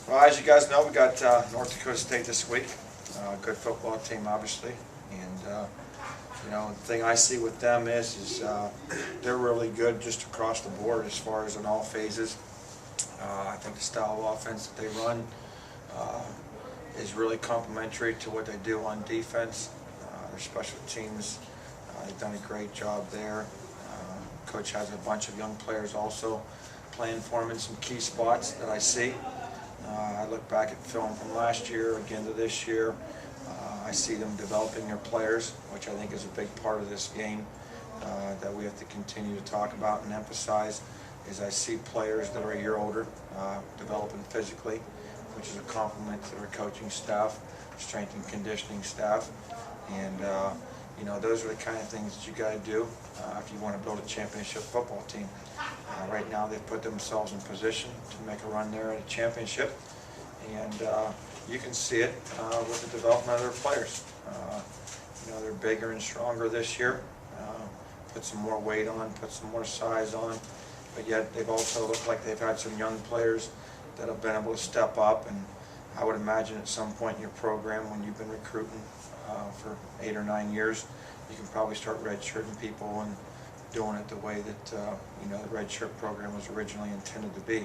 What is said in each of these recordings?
Well, as you guys know, we got North Dakota State this week. Good football team, obviously, and the thing I see with them is they're really good just across the board as far as in all phases. I think the style of offense that they run is really complementary to what they do on defense. Their special teams, they've done a great job there. Coach has a bunch of young players also playing for him in some key spots that I see. I look back at film from last year, again to this year. I see them developing their players, which I think is a big part of this game that we have to continue to talk about and emphasize. Is I see players that are a year older developing physically, which is a compliment to their coaching staff, strength and conditioning staff, and those are the kind of things that you got to do if you want to build a championship football team. Right now they've put themselves in position to make a run there at a championship, and you can see it with the development of their players. They're bigger and stronger this year, put some more weight on, put some more size on, but yet they've also looked like they've had some young players that have been able to step up. And I would imagine at some point in your program, when you've been recruiting for 8 or 9 years, you can probably start redshirting people and doing it the way that the redshirt program was originally intended to be.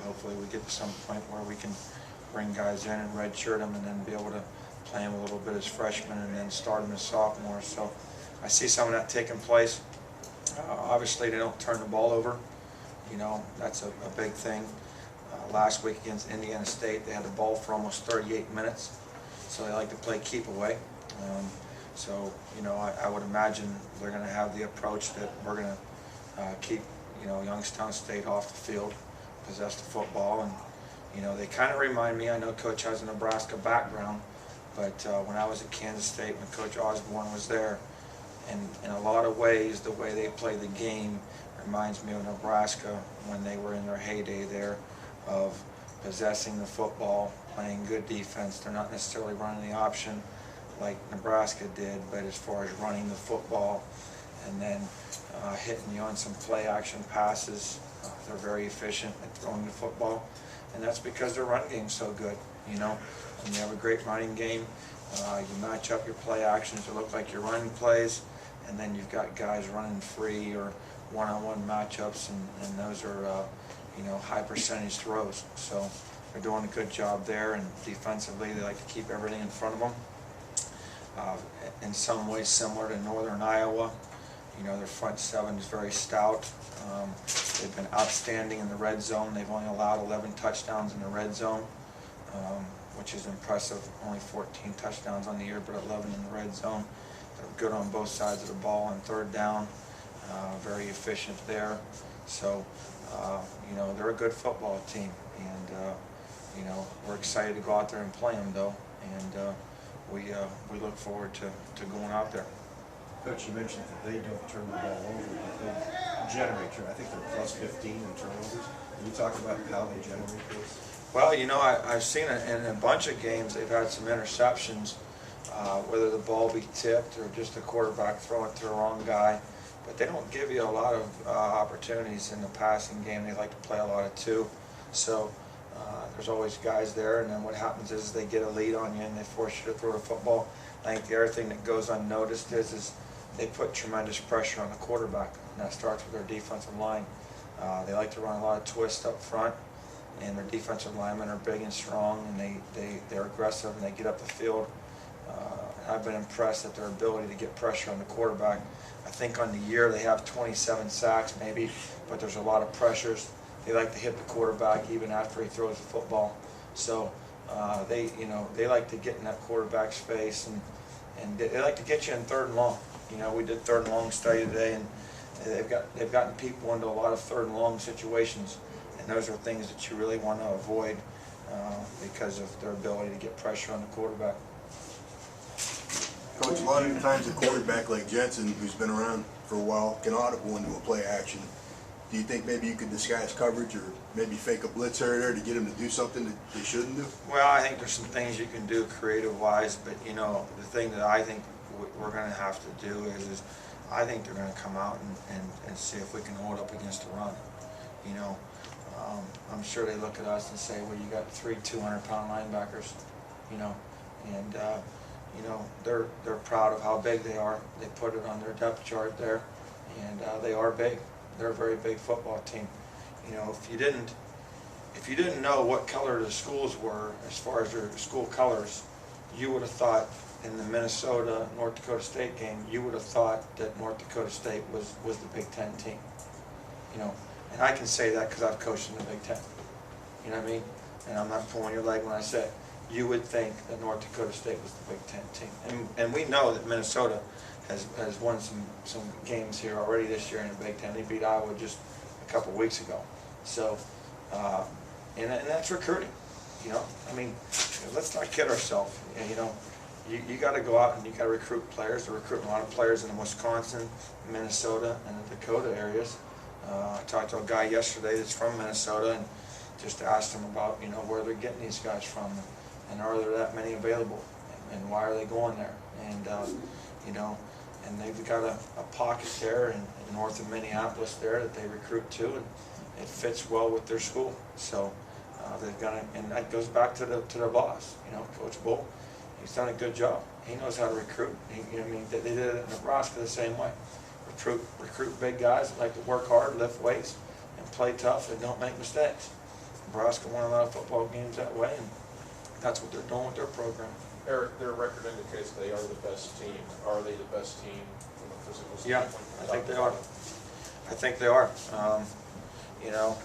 Hopefully we get to some point where we can bring guys in and redshirt them and then be able to play them a little bit as freshmen and then start them as sophomores. So I see some of that taking place. Obviously they don't turn the ball over. That's a big thing. Last week against Indiana State, they had the ball for almost 38 minutes. So they like to play keep away. I would imagine they're going to have the approach that we're going to keep, Youngstown State off the field, possess the football, and they kind of remind me. I know Coach has a Nebraska background, but when I was at Kansas State, when Coach Osborne was there, and in a lot of ways, the way they play the game reminds me of Nebraska when they were in their heyday there, of possessing the football, playing good defense. They're not necessarily running the option like Nebraska did, but as far as running the football and then hitting you on some play action passes, they're very efficient at throwing the football, and that's because their run game's so good. When you have a great running game, you match up your play actions to look like you're running plays, and then you've got guys running free or one-on-one matchups, and those are high percentage throws. So they're doing a good job there, and defensively they like to keep everything in front of them. In some ways similar to Northern Iowa, their front seven is very stout. They've been outstanding in the red zone. They've only allowed 11 touchdowns in the red zone, which is impressive. Only 14 touchdowns on the year, but 11 in the red zone. They're good on both sides of the ball on third down, very efficient there. So, they're a good football team, and we're excited to go out there and play them, though, and we look forward to going out there. Coach, you mentioned that they don't turn the ball over, but they generate. I think they're plus 15 in turnovers. Can you talk about how they generate this? Well, I've seen it in a bunch of games. They've had some interceptions, whether the ball be tipped or just the quarterback throwing it to the wrong guy. But they don't give you a lot of opportunities in the passing game. They like to play a lot of two. So there's always guys there, and then what happens is they get a lead on you and they force you to throw the football. I think the other thing that goes unnoticed is they put tremendous pressure on the quarterback, and that starts with their defensive line. They like to run a lot of twists up front, and their defensive linemen are big and strong, and they're aggressive, and they get up the field. I've been impressed at their ability to get pressure on the quarterback. I think on the year they have 27 sacks maybe, but there's a lot of pressures. They like to hit the quarterback even after he throws the football. So they like to get in that quarterback's face, and they like to get you in third and long. We did third and long study today, and they've gotten people into a lot of third and long situations, and those are things that you really want to avoid because of their ability to get pressure on the quarterback. Coach, a lot of times a quarterback like Jensen, who's been around for a while, can audible into a play action. Do you think maybe you could disguise coverage or maybe fake a blitz here or there to get him to do something that they shouldn't do? Well, I think there's some things you can do creative-wise, but the thing that I think we're going to have to do is I think they're going to come out and see if we can hold up against the run. I'm sure they look at us and say, well, you got 3 200-pound linebackers, you know, and you know, they're proud of how big they are. They put it on their depth chart there, and they are big. They're a very big football team. You know, if you didn't know what color the schools were as far as their school colors, you would have thought in the Minnesota North Dakota State game, you would have thought that North Dakota State was the Big Ten team. You know, and I can say that because I've coached in the Big Ten. You know what I mean? And I'm not pulling your leg when I say it. You would think that North Dakota State was the Big Ten team. And we know that Minnesota has won some games here already this year in the Big Ten. They beat Iowa just a couple weeks ago. So, and that's recruiting. You know, I mean, let's not kid ourselves. You know, you got to go out and you got to recruit players. They're recruiting a lot of players in the Wisconsin, Minnesota, and the Dakota areas. I talked to a guy yesterday that's from Minnesota and just asked him about, you know, where they're getting these guys from, and are there that many available, and why are they going there, and you know, and they've got a pocket there in north of Minneapolis there that they recruit to, and it fits well with their school. So they've got to, and that goes back to their boss, you know, Coach Bull. He's done a good job. He knows how to recruit. You know, I mean, they did it in Nebraska the same way. Recruit big guys that like to work hard, lift weights, and play tough and don't make mistakes. Nebraska won a lot of football games that way, and that's what they're doing with their program. Eric, their record indicates they are the best team. Are they the best team from a physical Yeah, standpoint? I think they are. I think they are. You know,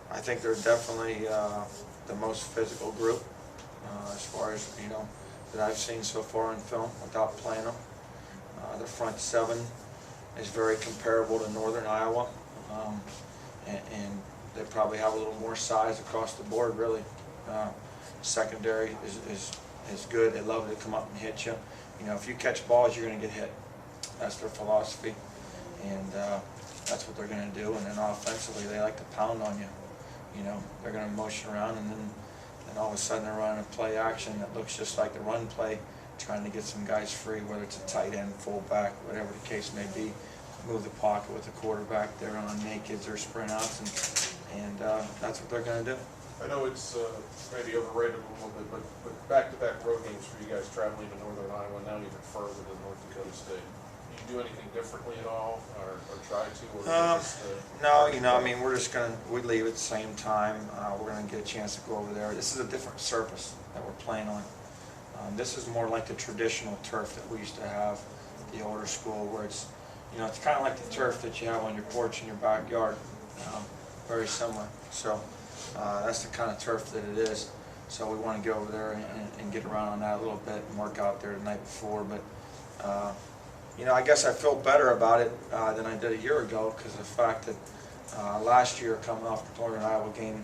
I think they're definitely the most physical group as far as, you know, that I've seen so far in film without playing them. The front seven is very comparable to Northern Iowa, and they probably have a little more size across the board, really. Secondary is good. They love to come up and hit you. You know, if you catch balls, you're going to get hit. That's their philosophy, and that's what they're going to do. And then offensively, they like to pound on you. You know, they're going to motion around, and then all of a sudden they're running a play action that looks just like the run play, trying to get some guys free, whether it's a tight end, fullback, whatever the case may be. Move the pocket with the quarterback there on nakeds or sprint outs, and that's what they're going to do. I know it's maybe overrated a little bit, but back-to-back road games for you guys traveling to Northern Iowa, now even further than North Dakota State. Do you do anything differently at all, or try to? Or just, no, you know, I mean, we leave at the same time. We're gonna get a chance to go over there. This is a different surface that we're playing on. This is more like the traditional turf that we used to have at the older school, where it's, you know, it's kind of like the turf that you have on your porch in your backyard. Very similar. So that's the kind of turf that it is. So we want to get over there and get around on that a little bit and work out there the night before. But you know, I guess I feel better about it than I did a year ago, because of the fact that last year, coming off the Northern Iowa game,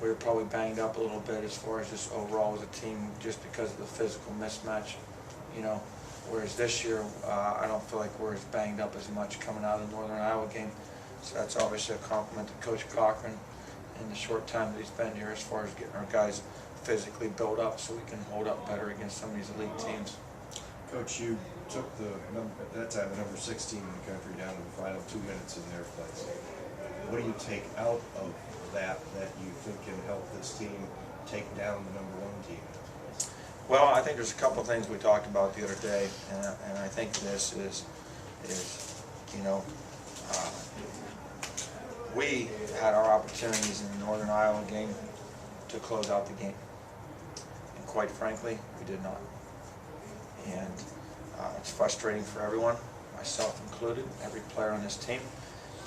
we were probably banged up a little bit as far as just overall as a team, just because of the physical mismatch, you know. Whereas this year, I don't feel like we're as banged up as much coming out of the Northern Iowa game. So that's obviously a compliment to Coach Cochran in the short time that he's been here, as far as getting our guys physically built up so we can hold up better against some of these elite teams. Coach, you took at that time the number 16 in the country down to the final 2 minutes in their place. What do you take out of that you think can help this team take down the number 1 team? Well, I think there's a couple of things we talked about the other day, and I think this is you know, we had our opportunities in the Northern Iowa game to close out the game, and quite frankly, we did not. And it's frustrating for everyone, myself included, every player on this team.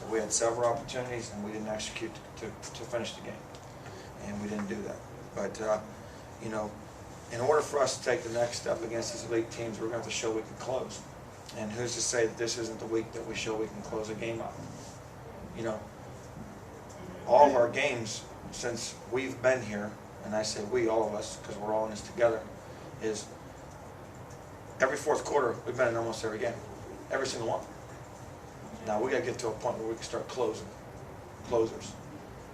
But we had several opportunities, and we didn't execute to finish the game, and we didn't do that. But you know, in order for us to take the next step against these elite teams, we're going to have to show we can close. And who's to say that this isn't the week that we show we can close a game out? You know, all of our games since we've been here, and I say we, all of us, because we're all in this together, is every fourth quarter we've been in almost every game, every single one. Now we got to get to a point where we can start closers,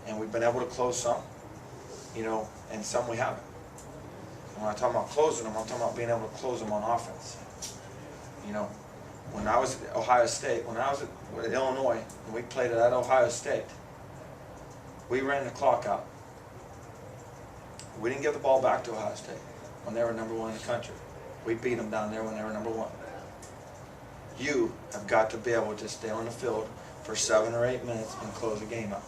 and we've been able to close some, you know, and some we haven't. When I talk about closing them, I'm talking about being able to close them on offense. You know, when I was at Ohio State, when I was at Illinois, and we played at Ohio State, we ran the clock out. We didn't give the ball back to Ohio State when they were number 1 in the country. We beat them down there when they were number 1. You have got to be able to stay on the field for 7 or 8 minutes and close the game out.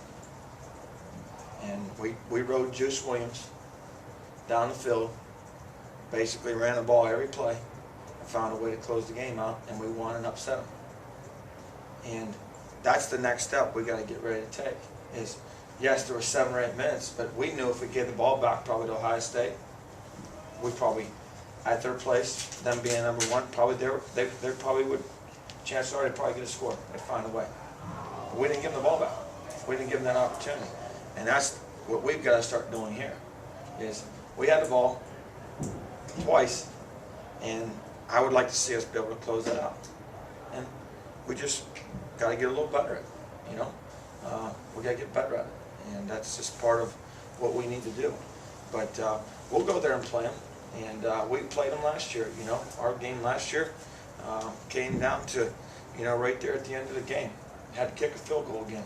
And we rode Juice Williams down the field, basically ran the ball every play, and found a way to close the game out, and we won and upset them. And that's the next step we got to get ready to take. Is yes, there were 7 or 8 minutes, but we knew if we gave the ball back probably to Ohio State, we probably at their place, them being number 1, probably they probably would. Chances are they'd probably get a score. They'd find a way. But we didn't give them the ball back. We didn't give them that opportunity. And that's what we've got to start doing here. Is we had the ball twice, and I would like to see us be able to close that out. And we just got to get a little better at it. You know, we got to get better at it, and that's just part of what we need to do. But we'll go there and play them. And we played them last year. You know, our game last year came down to, you know, right there at the end of the game. Had to kick a field goal again.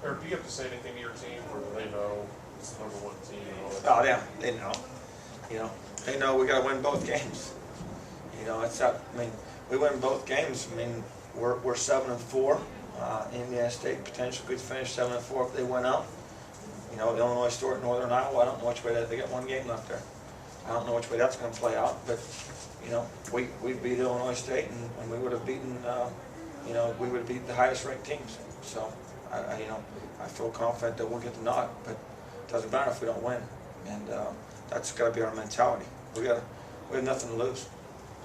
Or do you have to say anything to your team, or do they know it's the number 1 team and all that? Oh yeah, they know. You know, they know we got to win both games. You know, it's up. I mean, we win both games. I mean, we're 7-4. Indiana State potentially could finish 7-4 if they win out. You know, Illinois State, Northern Iowa. I don't know which way they got 1 game left there. I don't know which way that's going to play out, but you know, we beat Illinois State, and we would have beaten. You know, we would have beat the highest ranked teams. So, you know, I feel confident that we'll get the nod, but it doesn't matter if we don't win. And that's got to be our mentality. We have nothing to lose.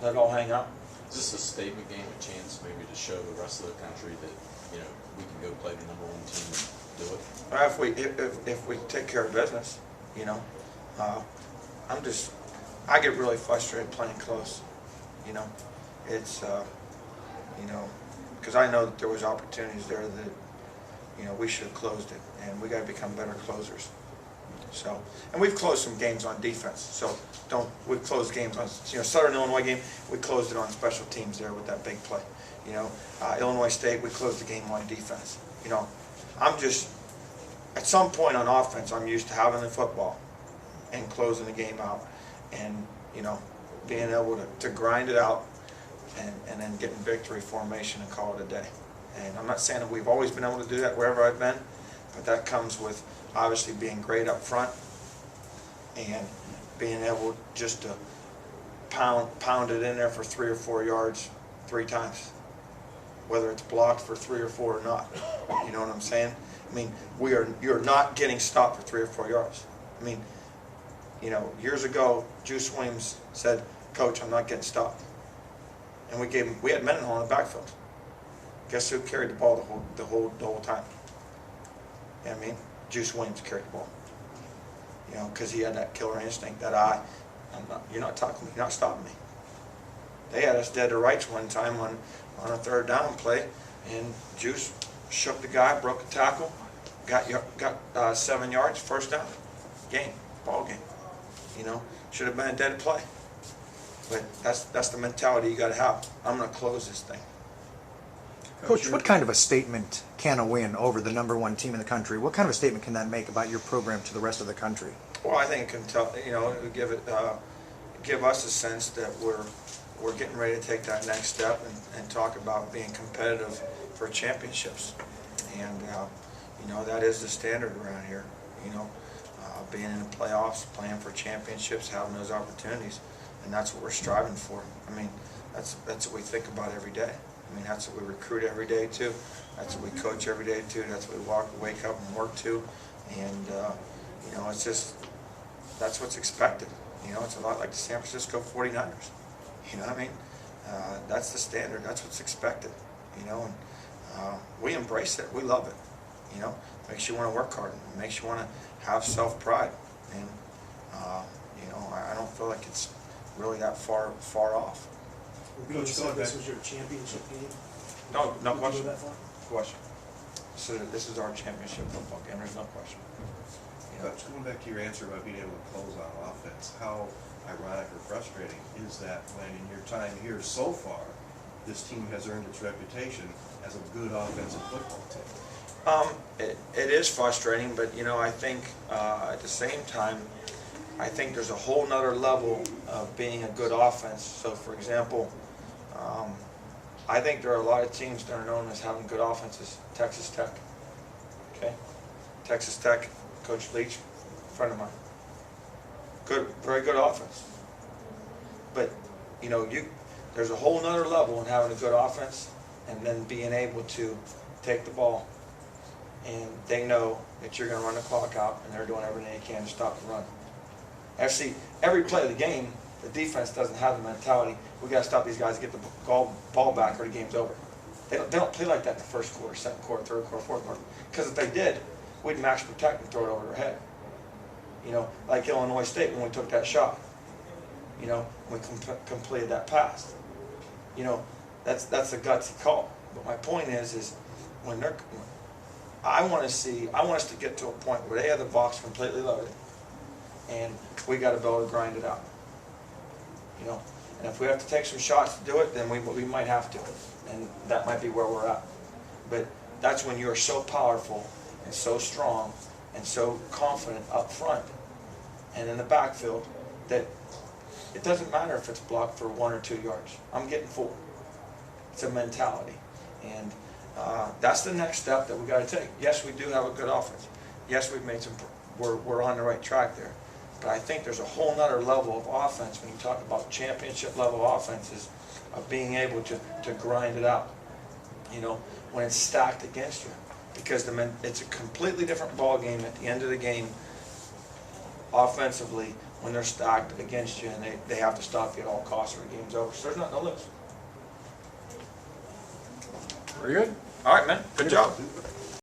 Let it all hang out. Is this a statement game, a chance maybe to show the rest of the country that, you know, we can go play the number 1 team and do it? If we take care of business, you know, I get really frustrated playing close. You know, it's you know, because I know that there was opportunities there that, you know, we should have closed it, and we got to become better closers. So, and we've closed some games on defense. So we've closed games on, you know, Southern Illinois game, we closed it on special teams there with that big play. You know, Illinois State, we closed the game on defense. You know, I'm just, at some point on offense, I'm used to having the football and closing the game out, and, you know, being able to grind it out and then getting victory formation and call it a day. And I'm not saying that we've always been able to do that wherever I've been, but that comes with obviously being great up front and being able just to pound it in there for 3 or 4 yards 3 times, whether it's blocked for 3 or 4 or not. You know what I'm saying? I mean, you're not getting stopped for 3 or 4 yards. I mean, you know, years ago, Juice Williams said, "Coach, I'm not getting stopped." And we had Mendenhall in the backfield. Guess who carried the ball the whole time? You know what I mean? Juice Williams carried the ball. You know, because he had that killer instinct, that you're not talking to me, you're not stopping me. They had us dead to rights one time on a 3rd down play, and Juice shook the guy, broke a tackle, got 7 yards, 1st down, ball game. You know, should have been a dead play. But that's the mentality you got to have. I'm going to close this thing. Coach, what kind of a statement can a win over the number 1 team in the country? What kind of a statement can that make about your program to the rest of the country? Well, I think it can tell. You know, it would give us a sense that we're getting ready to take that next step and talk about being competitive for championships. And you know, that is the standard around here. You know, being in the playoffs, playing for championships, having those opportunities, and that's what we're striving for. I mean, that's what we think about every day. I mean, that's what we recruit every day too. That's what we coach every day too. That's what we wake up and work to. And you know, it's just, that's what's expected. You know, it's a lot like the San Francisco 49ers. You know what I mean? That's the standard. That's what's expected. You know, and we embrace it. We love it. You know, makes you want to work hard. It makes you want to have self-pride. And you know, I don't feel like it's really that far off. Being said this was your championship game? No Would you question. go that far? Question. So this is our championship football game. There's no question. You know, Coach, going back to your answer about being able to close on offense, how ironic or frustrating is that when in your time here so far, this team has earned its reputation as a good offensive football team? It is frustrating, but you know, I think at the same time, I think there's a whole nother level of being a good offense. So for example, I think there are a lot of teams that are known as having good offenses. Texas Tech, okay? Texas Tech, Coach Leach, friend of mine. Good, very good offense. But, you know, there's a whole nother level in having a good offense and then being able to take the ball and they know that you're going to run the clock out and they're doing everything they can to stop the run. Actually, every play of the game, the defense doesn't have the mentality, we got to stop these guys to get the ball back or the game's over. They don't play like that in the first quarter, second quarter, third quarter, fourth quarter. Because if they did, we'd max protect and throw it over their head. You know, like Illinois State when we took that shot. You know, we completed that pass. You know, that's a gutsy call. But my point is when I want us to get to a point where they have the box completely loaded, and we got to be able to grind it out. You know, and if we have to take some shots to do it, then we might have to, and that might be where we're at. But that's when you're so powerful and so strong and so confident up front and in the backfield that it doesn't matter if it's blocked for 1 or 2 yards. I'm getting 4. It's a mentality, and that's the next step that we got to take. Yes, we do have a good offense. Yes, we've made some. We're on the right track there, but I think there's a whole nother level of offense when you talk about championship level offenses of being able to grind it out. You know, when it's stacked against you, because it's a completely different ball game at the end of the game. Offensively, when they're stacked against you and they have to stop you at all costs or the game's over. So there's nothing to lose. Very good. All right, man. Good job.